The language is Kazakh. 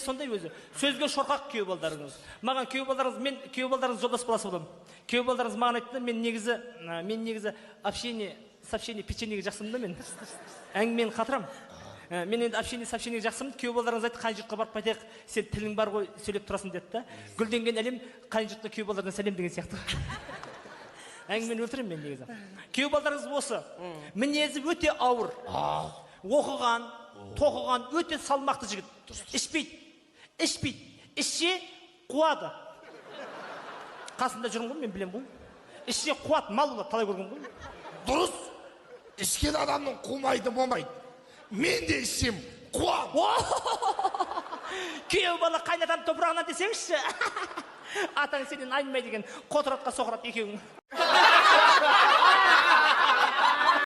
мінез сондай өзі. Сөзге шорқақ күйеу балдарыңыз. Маған күйеу балдарыңыз, мен күйеу балдарыңыз жолдас баласы боламын. Күйеу балдарыңыз маған айтты, мен негізі сообщение, печеньеге жақсымын да мен. Әңгімені қатырам. Мен енді сообщение жақсымын. Күйеу балдарыңыз айтты, қайын жұртқа барып қайтайық, сен тілің бар ғой, сөйлеп тұрасың деді да. Гүлденген әлем қайын жұртқа күйеу балдардан сәлем деген сияқты. Әңгімені өлтіремін мен негізі. Күйеу балдарыңыз осы. Мінезі өте ауыр. Оқыған, тоқыған, өте салмақты жігіт. Ішпейді. Ішсе қуады. Қасында жүрмін ғой, мен білем ғой. Ішсе қуат, мал болады, талай көрген ғой. Дұрыс. Ішкен адамның қумайды, болмайды. Мен де ішсем қуат. Күйеу бала қайнатам топырағынан десеңізші. Атаң сенен айнымай деген қотыратқа соқырат екеуің.